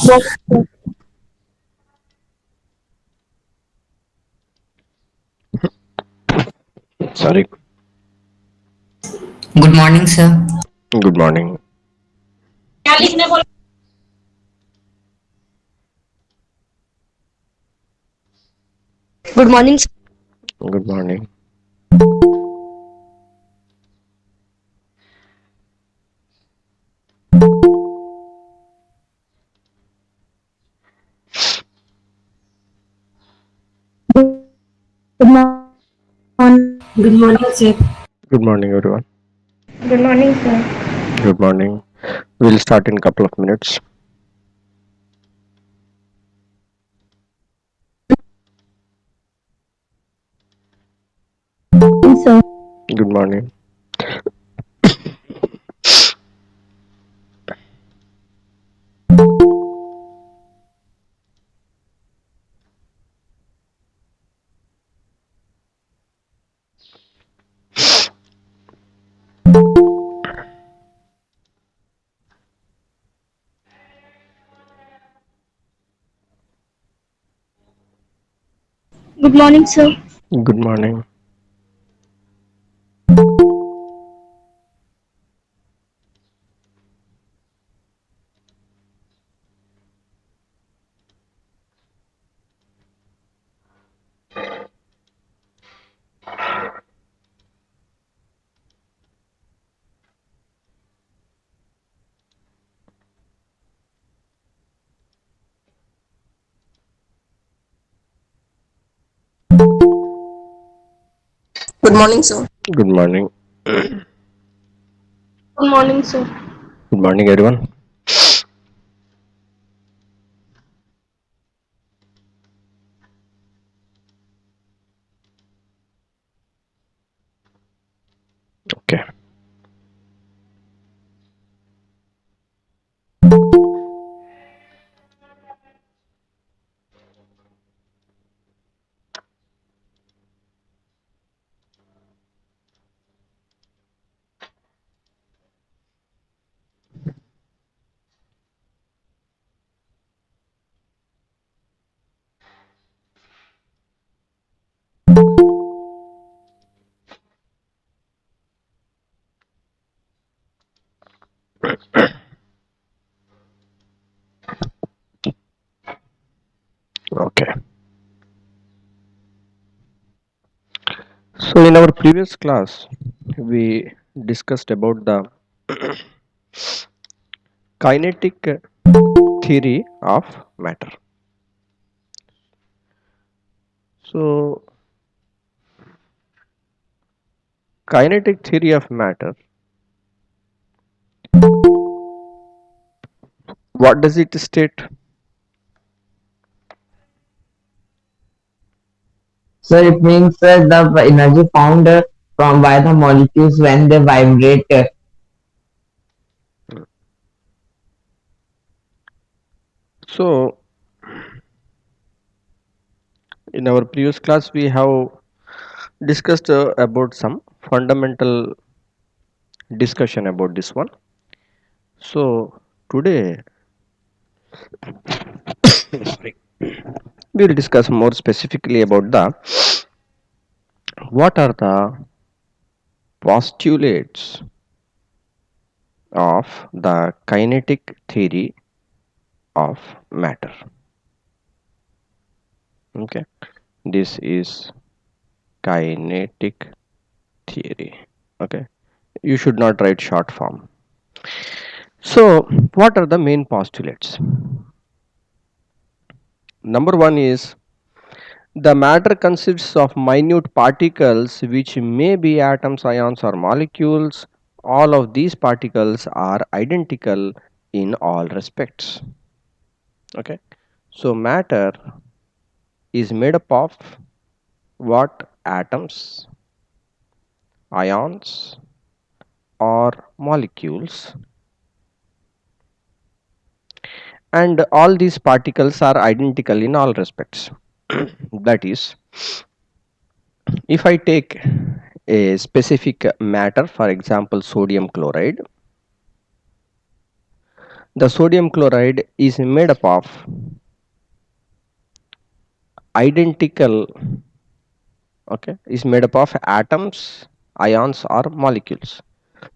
Yes, sir. Sorry. Good morning, sir. Good morning. Good morning, sir. Good morning. Good morning. Good morning, sir. Good morning, everyone. Good morning, sir. Good morning. We'll start in a couple of minutes. Sir. Good morning. Good morning, sir. Good morning. Good morning, sir. Good morning. Good morning, sir. Good morning, everyone. Okay. Okay. So, in our previous class, we discussed about the kinetic theory of matter. So, kinetic theory of matter, what does it state? So it means the energy found from by the molecules when they vibrate. So, in our previous class, we have discussed about some fundamental discussion about this one. So, today sorry, we will discuss more specifically about the what are the postulates of the kinetic theory of matter. Okay, this is kinetic theory. Okay, you should not write short form. So, what are the main postulates? Number one is the matter consists of minute particles which may be atoms, ions, or molecules. All of these particles are identical in all respects. Okay, so matter is made up of what? Atoms, ions, or molecules, and all these particles are identical in all respects. That is, if I take a specific matter, for example, sodium chloride, The sodium chloride is made up of identical, okay, is made up of atoms, ions or molecules.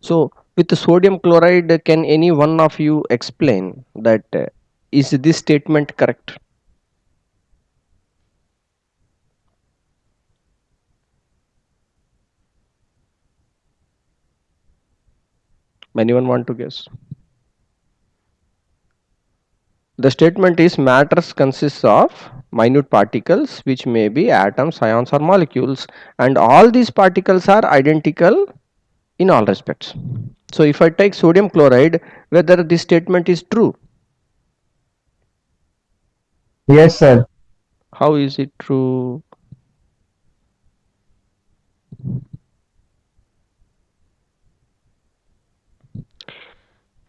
So with the sodium chloride, can any one of you explain that is this statement correct? Anyone want to guess? The statement is matters consists of minute particles which may be atoms, ions or molecules, and all these particles are identical in all respects. So if I take sodium chloride, whether this statement is true? Yes, sir. How is it true?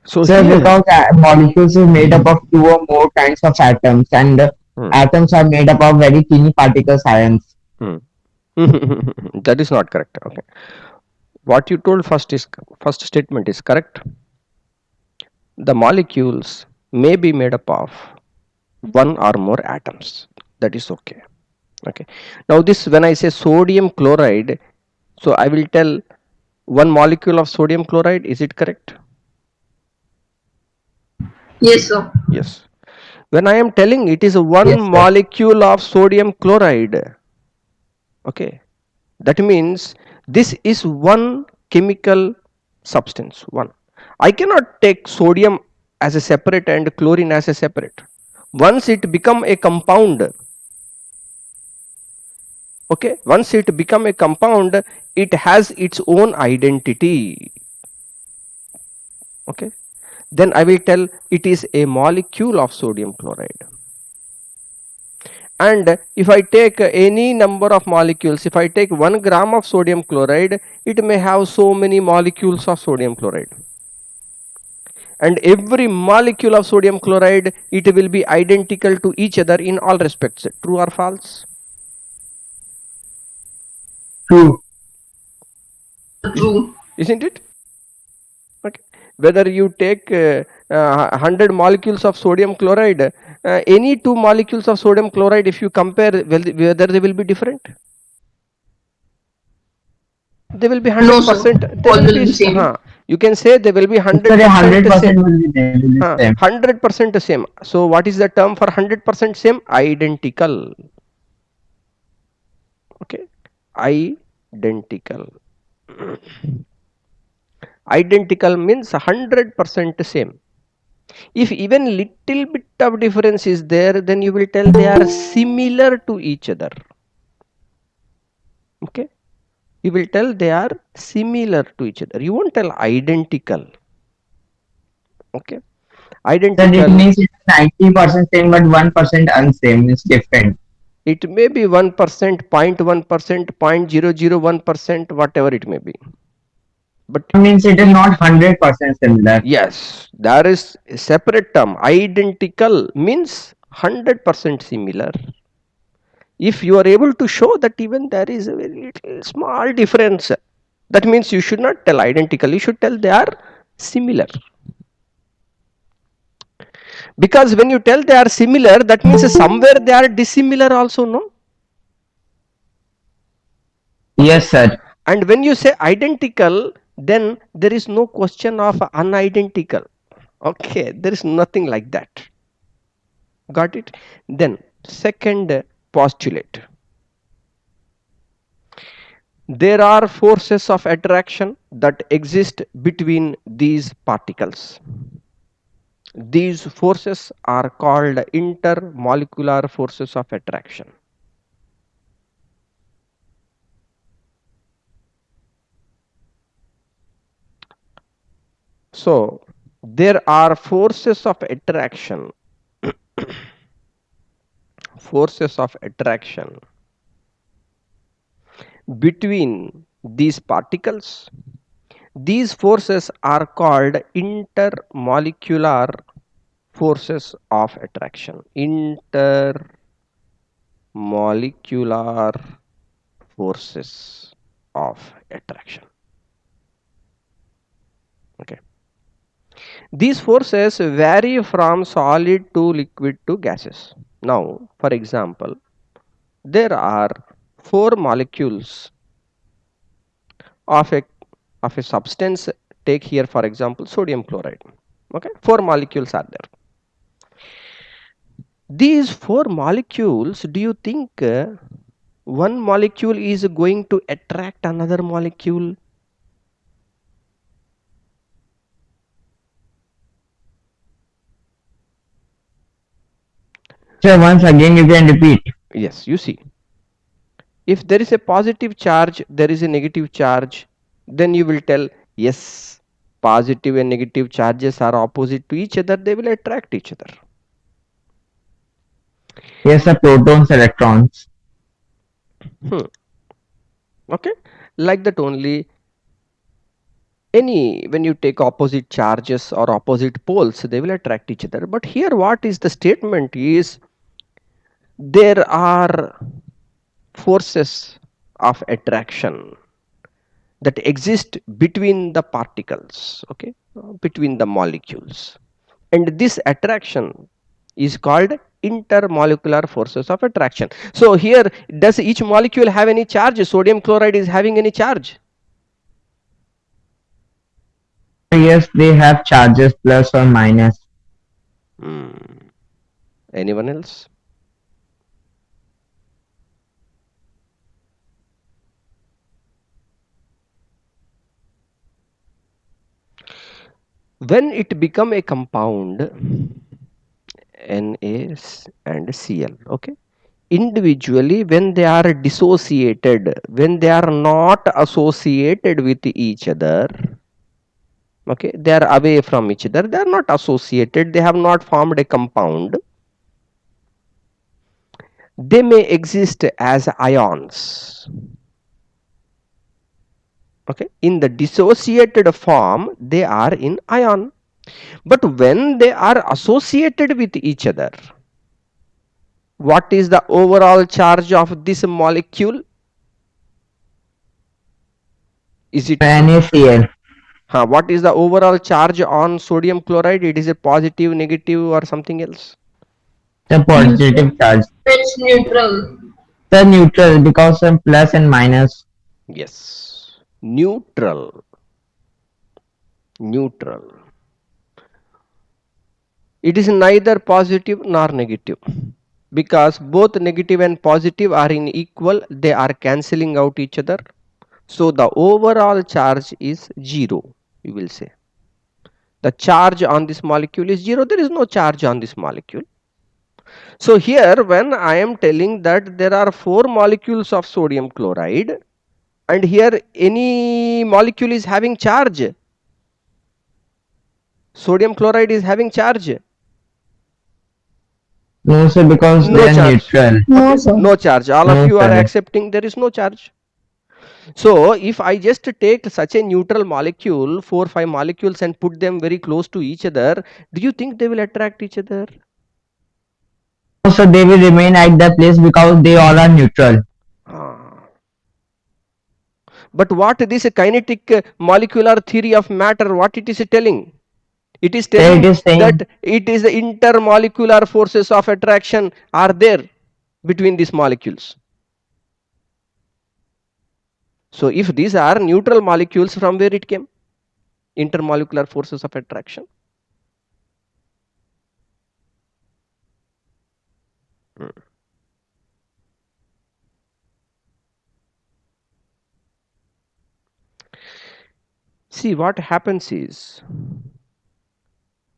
So Sir, here, because molecules is made up of two or more kinds of atoms, and hmm, atoms are made up of very teeny particles, ions. hmm. That is not correct. Okay, what you told first statement is correct. The molecules may be made up of one or more atoms. That is okay. Okay. Now this, when I say sodium chloride, so I will tell one molecule of sodium chloride. Is it correct? Yes, sir. Yes. When I am telling it is one Yes, sir. molecule of sodium chloride, okay, that means this is one chemical substance. One. I cannot take sodium as a separate and chlorine as a separate. Once it become a compound, okay, once it become a compound, it has its own identity. Okay, then I will tell it is a molecule of sodium chloride. And if I take any number of molecules, if I take 1 gram of sodium chloride, it may have so many molecules of sodium chloride. And every molecule of sodium chloride, it will be identical to each other in all respects. True or false? True. True. Isn't it? Okay. Whether you take 100 molecules of sodium chloride, any two molecules of sodium chloride, if you compare, whether they will be different? They will be No, sir. 100%. They All will will be, be same. you can say they will be Sir, 100% 100% same. will be there, will be same. 100% same. So what is the term for 100% same? Identical. Okay. Identical. Identical means 100% same. If even little bit of difference is there, then you will tell they are similar to each other. Okay, you will tell they are similar to each other. You won't tell identical. Okay, Sir, it identical, means it's 90% same, but 1% unsame. It's different. it may be 1%, 0.1%, 0.001%, whatever it may be. But That means it is not 100% similar. yes, there is a separate term. Identical means 100% similar. If you are able to show that even there is a very little small difference, that means you should not tell identical, you should tell they are similar. Because when you tell they are similar, that means somewhere they are dissimilar also, no? Yes, sir. And when you say identical, then there is no question of unidentical. Okay, there is nothing like that. Got it? Then second postulate. There are forces of attraction that exist between these particles. These forces are called intermolecular forces of attraction. So there are forces of attraction, forces of attraction between these particles. These forces are called intermolecular forces of attraction. Intermolecular forces of attraction. Okay. These forces vary from solid to liquid to gases. Now, for example, there are four molecules of a substance. Take here, for example, sodium chloride. Okay, four molecules are there. These four molecules, do you think one molecule is going to attract another molecule? So once again you can repeat. Yes, you see, if there is a positive charge, there is a negative charge, then you will tell, yes, positive and negative charges are opposite to each other, they will attract each other. Yes, the protons, electrons. Okay, like that only. When you take opposite charges or opposite poles, they will attract each other. But here what is the statement is, there are forces of attraction that exist between the particles, okay, between the molecules, and this attraction is called intermolecular forces of attraction. So here, does each molecule have any charge? Sodium chloride is having any charge? Yes, they have charges plus or minus. Anyone else? When it become a compound, Na and Cl, okay, individually, when they are dissociated, when they are not associated with each other, okay, they are away from each other, they are not associated, they have not formed a compound, they may exist as ions. Okay, in the dissociated form they are in ion, but when they are associated with each other, what is the overall charge of this molecule? Is it NaCl. what is the overall charge on sodium chloride? It is a positive, negative, or something else? The positive charge. It's neutral. The neutral because of plus and minus. Yes, neutral. Neutral. It is neither positive nor negative, because both negative and positive are in equal, they are cancelling out each other. So the overall charge is 0, you will say. The charge on this molecule is 0, there is no charge on this molecule. So here, when I am telling that there are 4 molecules of sodium chloride, and here any molecule is having charge, sodium chloride is having charge. No, sir, because No they are charge. neutral. No, sir. No charge. All No of you are charge. accepting there is no charge. So if I just take such a neutral molecule, 4-5 molecules, and put them very close to each other, do you think they will attract each other? So they will remain at the place because they all are neutral. But what this kinetic molecular theory of matter, what it is telling? It is telling that it is the intermolecular forces of attraction are there between these molecules. So if these are neutral molecules, from where it came? Intermolecular forces of attraction. See, what happens is,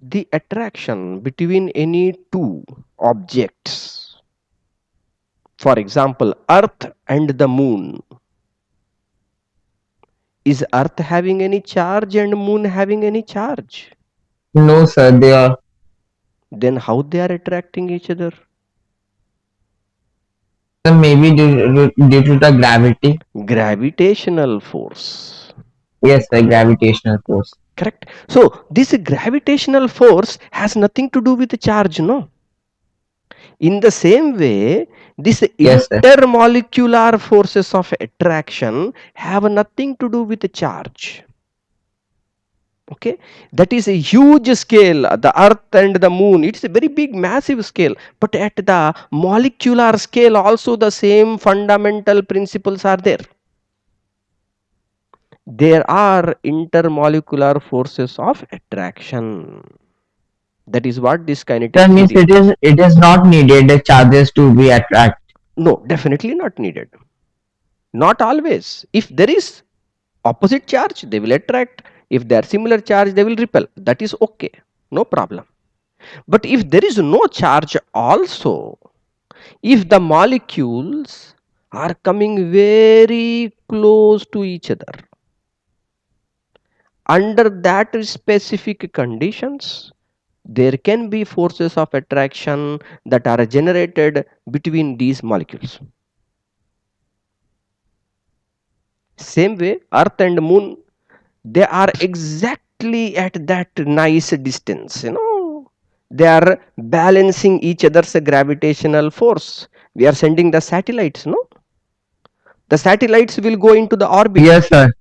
the attraction between any two objects, for example, Earth and the Moon. Is Earth having any charge and Moon having any charge? No, sir, they are. Then how they are attracting each other? Maybe due to the gravity. Gravitational force. Yes, the gravitational force. Correct. So this gravitational force has nothing to do with the charge, no? In the same way, this intermolecular forces of attraction have nothing to do with the charge. Okay, that is a huge scale. The earth and the moon, it's a very big massive scale, but at the molecular scale also the same fundamental principles are there. There are intermolecular forces of attraction. That is what this kinetic That means theory. it is not needed the charges to be attract. No, definitely not needed. Not always. If there is opposite charge, they will attract. If they are similar charge, they will repel. That is okay. No problem. But if there is no charge also, if the molecules are coming very close to each other, under that specific conditions, there can be forces of attraction that are generated between these molecules. Same way, earth and moon, they are exactly at that nice distance, they are balancing each other's gravitational force. We are sending the satellites, no? The satellites will go into the orbit. Yes, sir.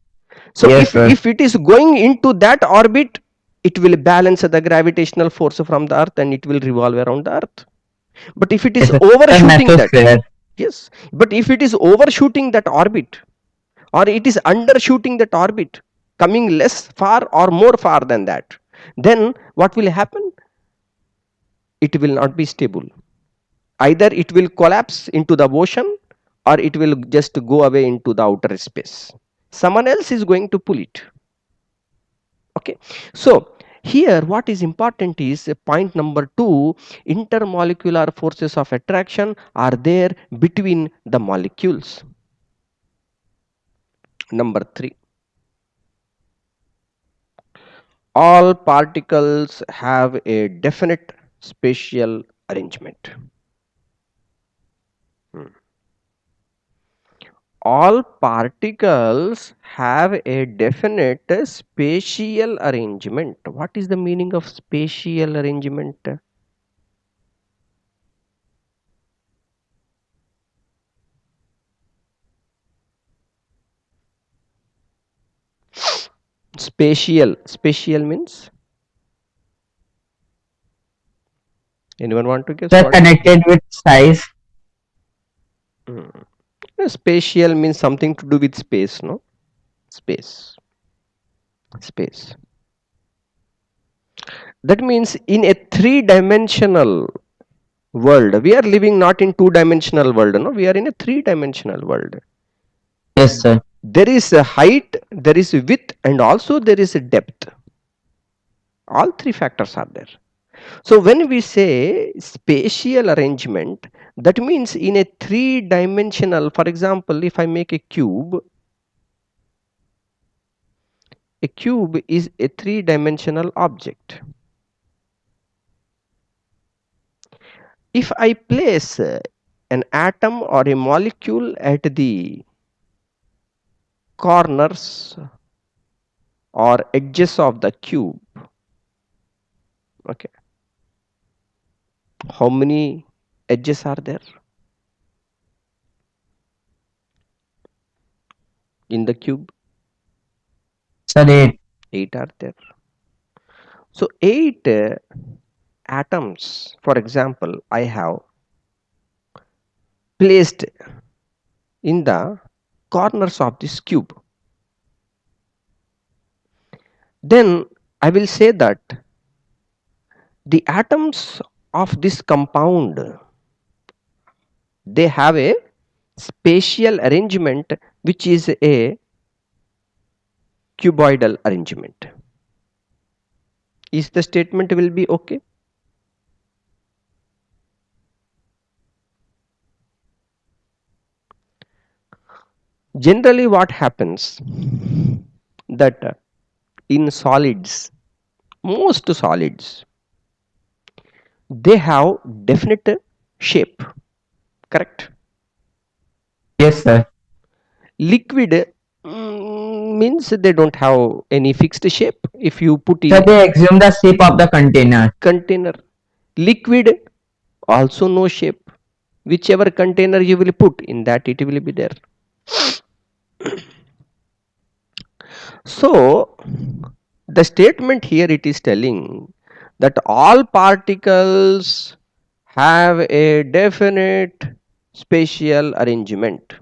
So Yes, sir. if it is going into that orbit, it will balance the gravitational force from the earth and it will revolve around the earth. But if it is Yes, sir. overshooting The that, math is yes, but if it is overshooting that orbit, or it is undershooting that orbit, coming less far or more far than that, then what will happen? It will not be stable. Either it will collapse into the ocean or it will just go away into the outer space. Someone else is going to pull it. Okay, so here what is important is point number 2, intermolecular forces of attraction are there between the molecules. Number 3, all particles have a definite spatial arrangement. All particles have a definite spatial arrangement. What is the meaning of spatial arrangement? Spatial means, anyone want to guess they're what? connected with size. Spatial means something to do with space, no? Space. That means in a 3-dimensional world, we are living not in 2-dimensional world, no? We are in a 3-dimensional world. Yes, sir. There is a height, there is a width, and also there is a depth. All 3 factors are there. So when we say spatial arrangement, that means in a 3-dimensional, for example, if I make a cube is a 3-dimensional object. If I place an atom or a molecule at the corners or edges of the cube, okay, how many edges are there in the cube? Sir, 8. 8 are there. So 8 atoms, for example, I have placed in the corners of this cube. Then I will say that the atoms of this compound, they have a spatial arrangement which is a cuboidal arrangement. Is the statement will be okay? Generally what happens that in solids, most solids, they have definite shape, correct? Yes, sir. Liquid means they don't have any fixed shape. If you put Sir, a they assume the shape of the container. container, liquid also no shape. Whichever container you will put, in that it will be there. So The statement here it is telling that all particles have a definite spatial arrangement.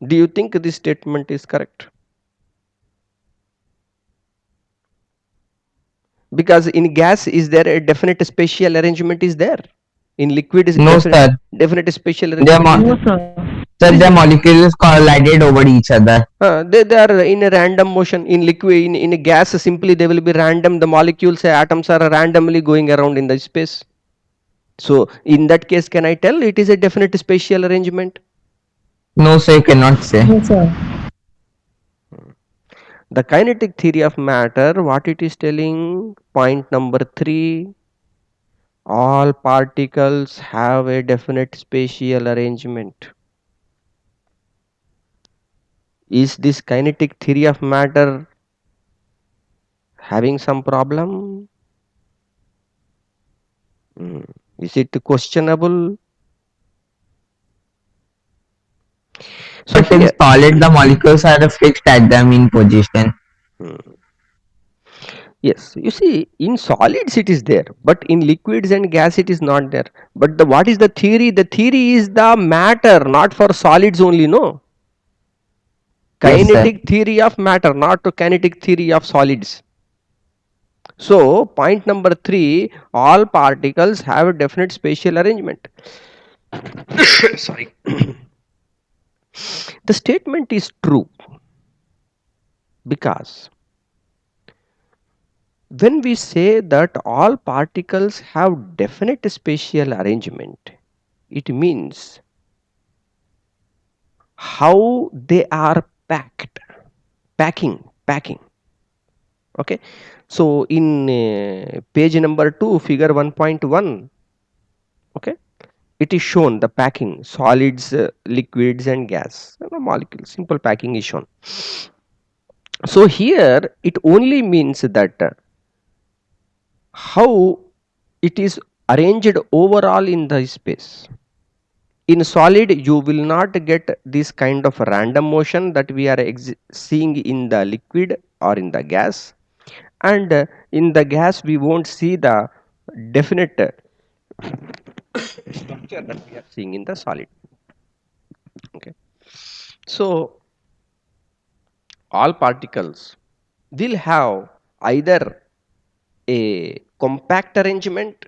Do you think this statement is correct? Because in gas, is there a definite spatial arrangement is there? In liquid is No, sir. definite spatial Their arrangement is there? sir, their molecules collided over each other. They are in a random motion. In liquid, in a gas, simply they will be random. The molecules, atoms are randomly going around in the space. So in that case, can I tell it is a definite spatial arrangement? No, sir, you cannot say. No, sir. The kinetic theory of matter, what it is telling? Point number 3, all particles have a definite spatial arrangement. Is this kinetic theory of matter having some problem? Is it questionable? So But in solid, the molecules are fixed at their mean position. yes, you see, in solids it is there, but in liquids and gas it is not there. But what is the theory? The theory is the matter, not for solids only, no. Yes, sir. Kinetic theory of matter, not to kinetic theory of solids. So, point number 3, all particles have a definite spatial arrangement. Sorry. The statement is true because when we say that all particles have definite spatial arrangement, it means how they are packing. Okay, so in page number 2, figure 1.1, okay, it is shown the packing, solids, liquids and gas, molecules, simple packing is shown. So here it only means that how it is arranged overall in the space. In solid, you will not get this kind of random motion that we are seeing in the liquid or in the gas, and in the gas we won't see the definite structure that we are seeing in the solid. Okay, so all particles will have either a compact arrangement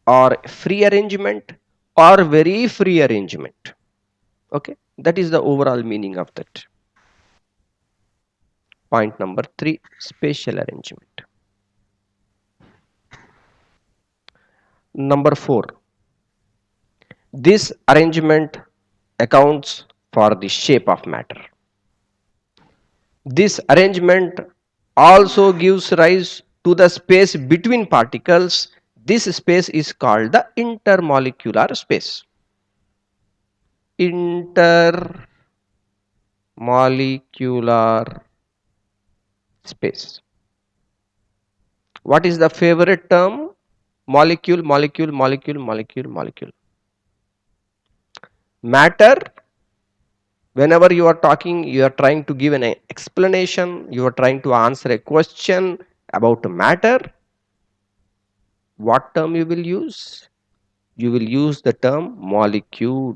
or free arrangement or very free arrangement. Okay, that is the overall meaning of that. Point number 3, spatial arrangement. Number 4, this arrangement accounts for the shape of matter. This arrangement also gives rise to the space between particles. This space is called the intermolecular space. Intermolecular space. What is the favorite term? Molecule. Matter, whenever you are talking, you are trying to give an explanation, you are trying to answer a question about matter, what term you will use? You will use the term molecule.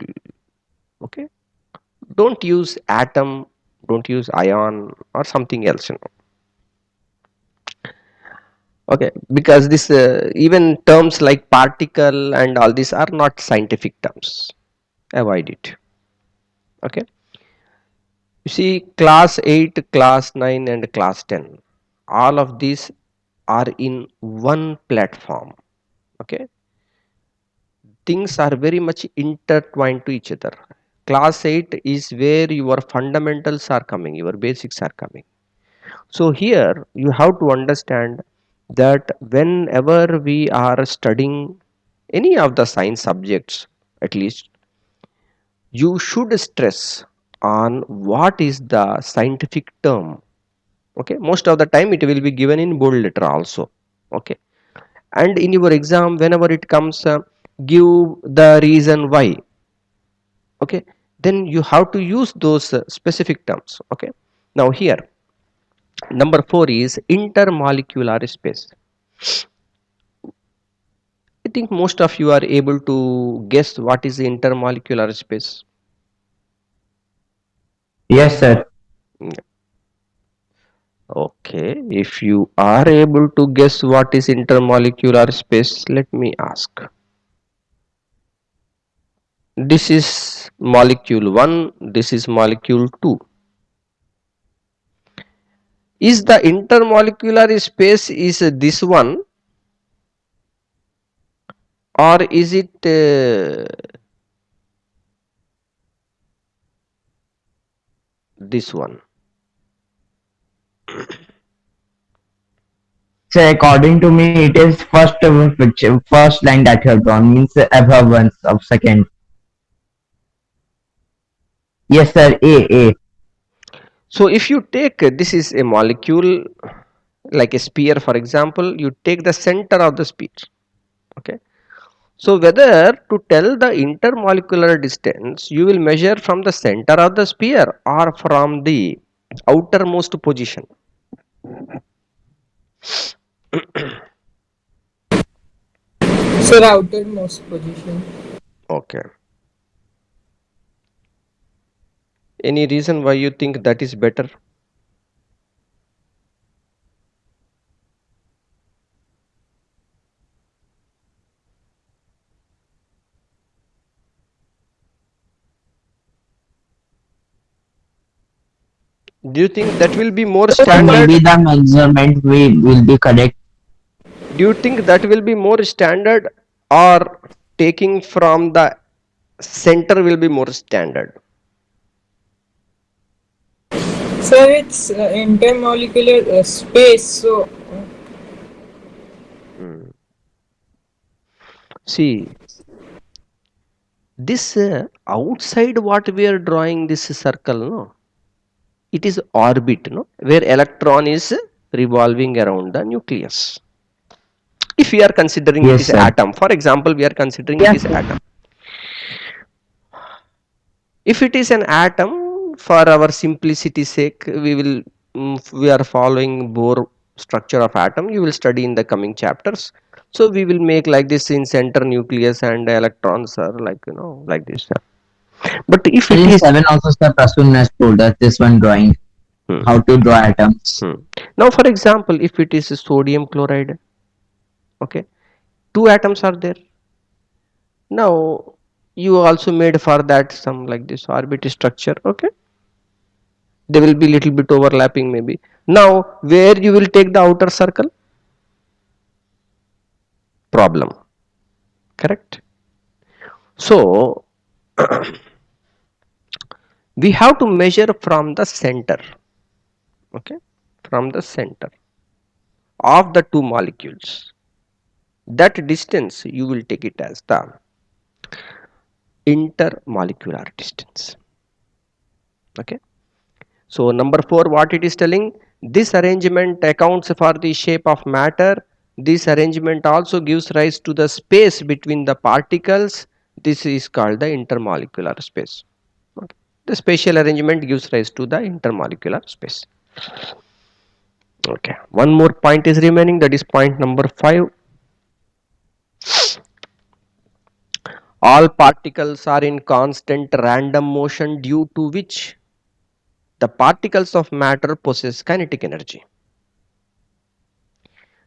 Okay, don't use atom, don't use ion or something else, okay, because this even terms like particle and all these are not scientific terms, avoid it. Okay, you see, class 8, class 9 and class 10, all of these are in one platform. Okay, things are very much intertwined to each other. Class 8 is where your fundamentals are coming, your basics are coming. So here you have to understand that whenever we are studying any of the science subjects, at least, you should stress on what is the scientific term. Okay, most of the time it will be given in bold letter also. Okay, and in your exam, whenever it comes, give the reason why. Okay, then you have to use those specific terms. Okay, now here Number 4 is intermolecular space. I think most of you are able to guess what is the intermolecular space. Yes, sir. Okay, if you are able to guess what is intermolecular space, let me ask. This is molecule 1, this is molecule 2. Is the intermolecular space is this one, or is it this one? So according to me, it is first line that you have drawn means above ones of second. Yes, sir. A. So if you take this is a molecule like a sphere, for example, you take the center of the sphere. Okay. So whether to tell the intermolecular distance, you will measure from the center of the sphere or from the outermost position. Sir, outermost position. Okay. Any reason why you think that is better? Do you think that will be more So standard? maybe the measurement will be correct. Do you think that will be more standard, or taking from the center will be more standard? Sir, it's intermolecular space, so See, this outside what we are drawing this circle, no? It is orbit, no? Where electron is revolving around the nucleus. If we are considering it Yes, is sir. atom, for example, we are considering it is atom. If it is an atom, for our simplicity sake, we are following Bohr structure of atom. You will study in the coming chapters. So we will make like this in center nucleus and electrons are like like this. But if it In is 7 also, sir, Prasun has told us this one drawing Hmm. how to draw atoms. Now, for example, if it is sodium chloride, okay, two atoms are there. Now, you also made for that some like this orbit structure, okay. They will be little bit overlapping maybe. Now, where you will take the outer circle? Problem, correct? So, we have to measure from the center, okay, from the center of the two molecules. That distance you will take it as the intermolecular distance, okay. So number 4, what it is telling, this arrangement accounts for the shape of matter. This arrangement also gives rise to the space between the particles. This is called the intermolecular space, okay. The spatial arrangement gives rise to the intermolecular space, okay. One more point is remaining, that is point number 5. All particles are in constant random motion, due to which the particles of matter possess kinetic energy.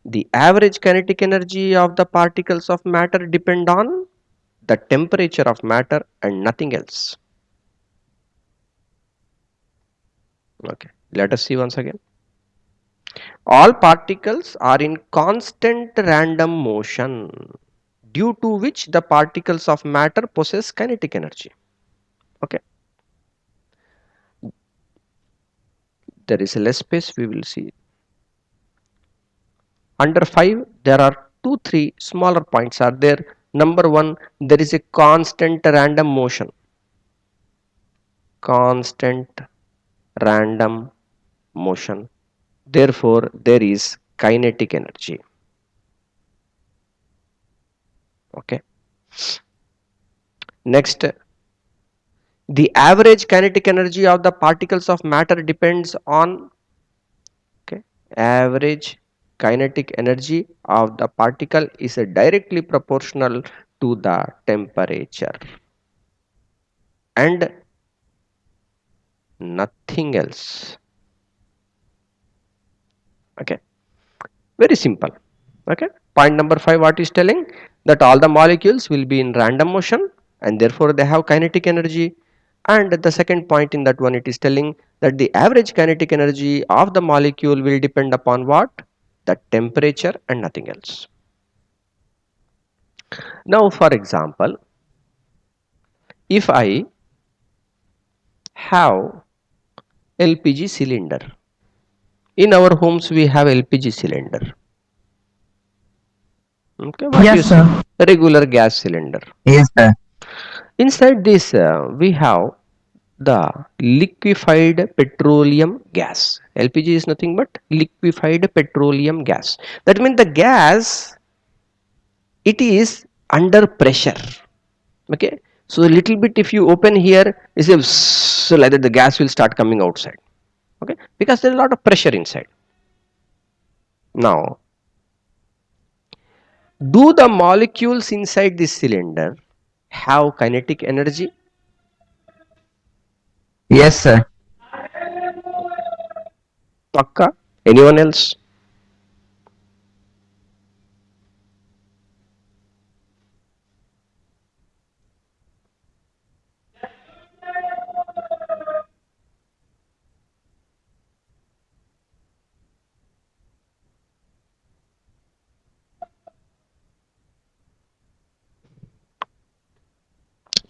The average kinetic energy of the particles of matter depend on the temperature of matter and nothing else. Okay, let us see once again. All particles are in constant random motion, due to which the particles of matter possess kinetic energy. Okay, there is less space, we will see. Under 5, there are 2-3 smaller points are there. Number 1, there is a constant random motion. Constant random motion. Therefore, there is kinetic energy. Okay. Next, the average kinetic energy of the particles of matter depends on average kinetic energy of the particle is directly proportional to the temperature and nothing else. Okay, very simple. Okay, point number 5, what is telling that all the molecules will be in random motion and therefore they have kinetic energy. And the second point in that one, it is telling that the average kinetic energy of the molecule will depend upon what? The temperature and nothing else. Now for example, if I have LPG cylinder, in our homes we have LPG cylinder. Okay, what you Yes, see? sir. Regular gas cylinder. Yes, sir. Inside this, we have the liquefied petroleum gas. LPG is nothing but liquefied petroleum gas. That means the gas, it is under pressure. Okay, so a little bit if you open here, is a so like that the gas will start coming outside. Okay, because there is a lot of pressure inside. Now, do the molecules inside this cylinder have kinetic energy? Yes, sir. Pakka? Anyone else?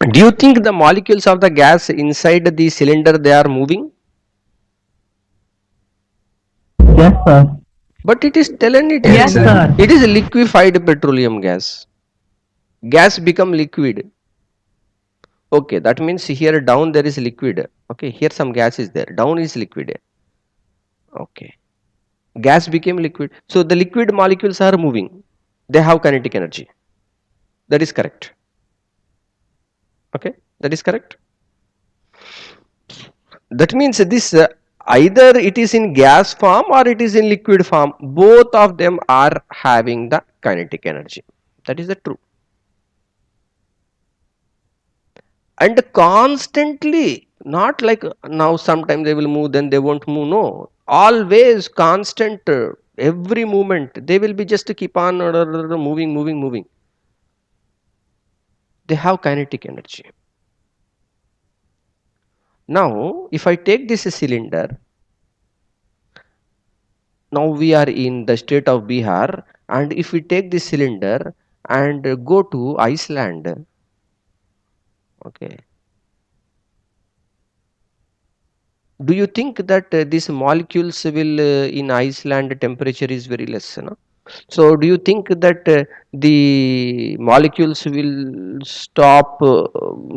Do you think the molecules of the gas inside the cylinder they are moving? Yes, sir. But it is telling it Yes, is sir. it is liquefied petroleum gas. Gas become liquid. Okay, that means here down there is liquid. Okay, here some gas is there. Down is liquid. Okay, gas became liquid. So the liquid molecules are moving. They have kinetic energy. That is correct. Okay, that is correct. That means this either it is in gas form or it is in liquid form. Both of them are having the kinetic energy. That is the true. And constantly, not like now sometimes they will move then they won't move. No, always constant. Every movement they will be just keep on moving. They have kinetic energy. Now if I take this cylinder, now we are in the state of Bihar, and if we take this cylinder and go to Iceland, okay, do you think that these molecules will in Iceland temperature is very less, no? So do you think that the molecules will stop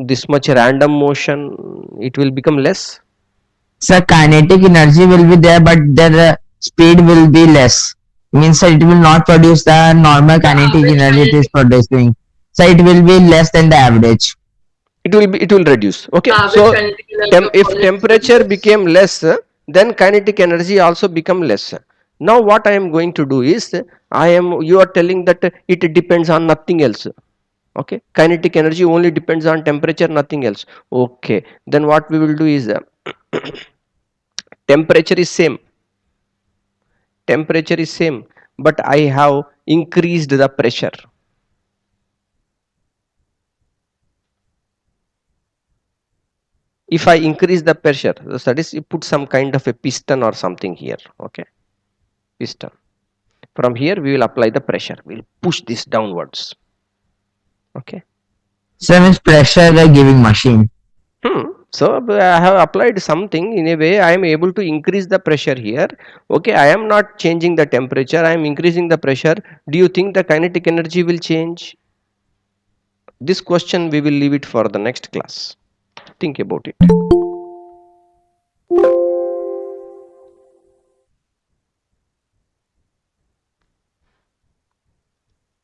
this much random motion? It will become less. Sir, kinetic energy will be there, but their speed will be less. Means it will not produce the normal kinetic energy it is producing. So it will be less than the average. It will reduce. Okay, so if temperature became less, then kinetic energy also become less. Now what I am going to do is, you are telling that it depends on nothing else. Okay, kinetic energy only depends on temperature, nothing else. Okay, then what we will do is temperature is same, but I have increased the pressure. If I increase the pressure, that is you put some kind of a piston or something here. Okay, piston. From here we will apply the pressure. We'll push this downwards. Okay. So means pressure giving machine. So I have applied something in a way I am able to increase the pressure here. Okay, I am not changing the temperature. I am increasing the pressure. Do you think the kinetic energy will change? This question we will leave it for the next class. Think about it.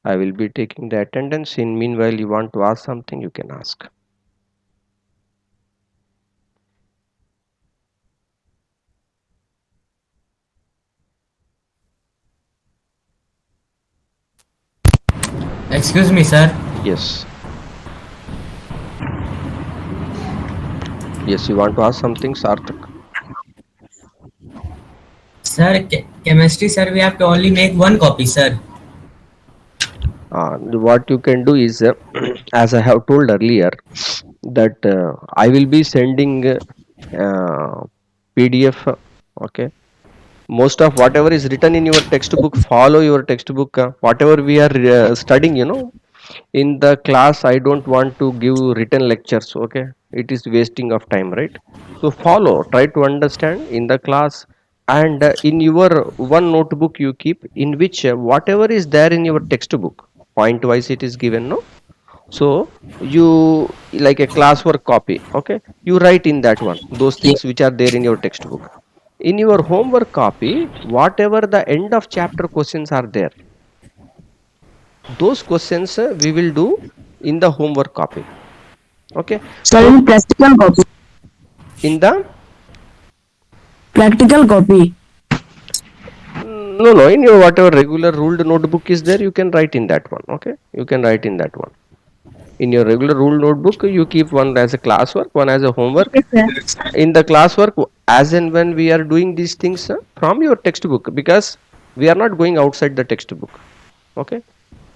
I will be taking the attendance. In meanwhile, you want to ask something, you can ask. Excuse me, sir. Yes. Yes, you want to ask something, Sarthak? Sir, chemistry, sir, we have to only make one copy, sir. What you can do is, as I have told earlier, that I will be sending PDF. Okay. Most of whatever is written in your textbook, follow your textbook. Whatever we are studying, in the class, I don't want to give written lectures. Okay. It is wasting of time, right? So follow, try to understand in the class, and in your one notebook you keep, in which whatever is there in your textbook, point wise it is given, no? So you, like a classwork copy, okay, you write in that one those things which are there in your textbook. In your homework copy, whatever the end of chapter questions are there, those questions we will do in the homework copy. Okay. Sir, in practical copy. In the Practical copy. no, in your whatever regular ruled notebook is there, you can write in that one. Okay, you can write in that one. In your regular ruled notebook, you keep one as a classwork, one as a homework. In the classwork, as and when we are doing these things from your textbook, because we are not going outside the textbook. Okay,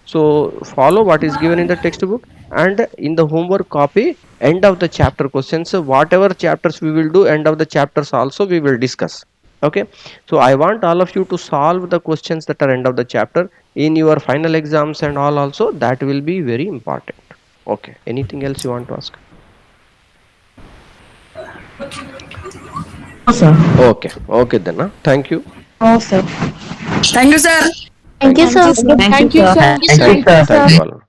so follow what is given in the textbook, and in the homework copy, end of the chapter questions, whatever chapters we will do, end of the chapters also we will discuss. Okay, so I want all of you to solve the questions that are end of the chapter in your final exams and all also. That will be very important. Okay, anything else you want to ask? No, sir. Okay then. Thank you. No, sir. Thank you, sir. Thank you, sir. Thank you, sir. Thank you all.